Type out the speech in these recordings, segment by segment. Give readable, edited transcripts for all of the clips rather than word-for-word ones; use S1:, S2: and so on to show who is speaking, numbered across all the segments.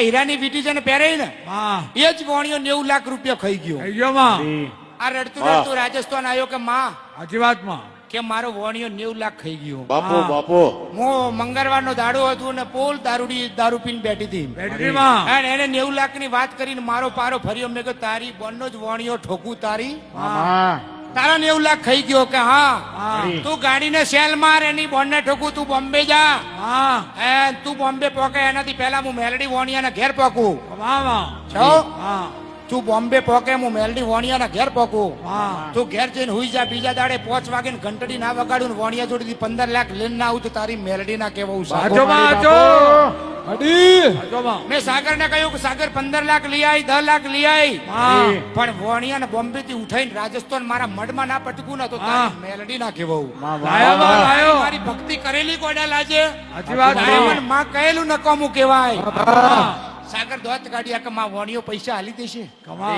S1: હીરાની વીટી છે ને પહેરે ને
S2: માં
S1: એ જ વોણીઓ 90 લાખ રૂપિયા ખાઈ ગયો.
S2: થઈ ગયો માં
S1: આ રડતું રડતું રાજસ્થાન આવ્યો કે માં
S2: સાચી વાત માં
S1: કે મારો વોણીઓ 90 લાખ ખાઈ ગયો.
S3: બાપુ
S2: હા.
S3: બાપુ
S1: હું મંગળવારનો દાડો હતું ને પોલ દારૂ પીને બેઠી હતી.
S2: બેટરી માં
S1: અને એને 90 લાખ ની વાત કરીને મારો પારો ફર્યો. મેં કહ્યું તારી બોનનો જ વોણીઓ ઠોકું તારી
S3: હા
S1: તારા 90 લાખ ખાઈ ગયો કે હા
S2: હા
S1: તું ગાડીને સેલ માર એની બોનને ઠોકું તું બોમ્બે જા
S2: માં
S1: તું બોમ્બે પોકે એનાથી પહેલા હું મેલડી વોણિયાના ઘેર પોકું
S2: માં
S1: છો
S2: હા
S1: તું બોમ્બે પોકે હું મેલડી વોણિયાના ઘેર પોકું
S2: હા
S1: તું ઘેર જઈને હુઈ જા બીજા દાડે 5 વાગે ઘંટડી ના વગાડું ને વોણિયા જોડેથી 15 લાખ લઈને ના આવું તો તારી મેલડી ના કેવું
S2: સાચો માં સાચો સાચો માં
S1: મેં સાગર ને કહ્યું કે સાગર 15 લાખ લઈ આવી 10 લાખ લઈ આવી
S2: માં
S1: પણ વોણિયા ને બોમ્બે થી ઉઠાઈને રાજસ્થાન મારા મઢમાં ના પટકું ને તો તારી મેલડી ના કેવું
S2: લાયો માં લાયો
S1: મારી ભક્તિ કરેલી કોડા લાજે
S2: સાચી વાત
S1: તારે
S2: માં
S1: મને માં કહેલું નકામું કહેવાય
S2: હા.
S1: સાગર દોત કાઢ્યા કે માં વોણીઓ પૈસા હાલી દેશે.
S2: કમા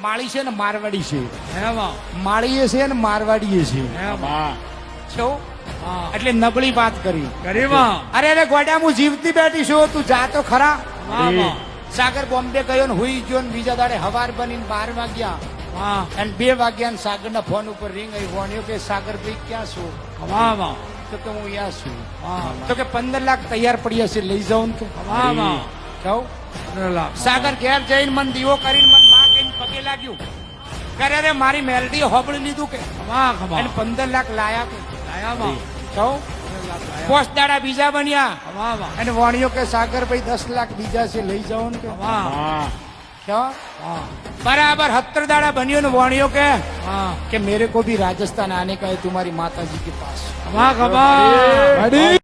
S1: માળી છે ને મારવાડી છે.
S2: હે માં
S1: માળીએ છે ને મારવાડીએ છે.
S2: હે માં
S1: છો
S2: હા
S1: એટલે નબળી વાત કરી.
S2: કરી માં
S1: અરે અરે ગોડા હું જીવતી બેઠી છું તું જા તો ખરા.
S2: માં
S1: સાગર બોમ્બે ગયો ને હુઈ ગયો ને બીજા દાડે હવાર બનીને 12 વાગ્યા
S2: માં
S1: અને 2 વાગ્યા ને સાગર ના ફોન ઉપર રિંગ આવી. વોણિયો કે સાગર ભાઈ ક્યાં છું?
S2: કમા
S1: તો કે હું અહીંયા છું.
S2: માં
S1: તો કે 15 લાખ તૈયાર પડ્યા છે લઈ જાઉં ને કે
S2: માં
S1: જાઉં.
S2: 15 લાખ
S1: સાગર ઘેર જઈને મન દીવો કરીને મન માં કહીને પગે લાગ્યું કરે અરે મારી મેલડી હોબળી લીધું કે
S2: કમા કમા
S1: અને 15 લાખ લાયા કે
S2: લાયા માં
S1: કહું
S2: 15 લાખ લાયા
S1: પોસ્ટ દાડા બીજા બન્યા
S2: કમા માં
S1: અને વાણીઓ કે સાગર ભાઈ 10 લાખ બીજા છે લઈ જાઓ ને કે
S2: કમા
S1: ક્યાં
S2: હા
S1: बराबर 70 दाड़ा बनियो ने वाणियों के
S2: हाँ
S1: कि मेरे को भी राजस्थान आने का है तुम्हारी माता जी के पास.
S2: कमा कमा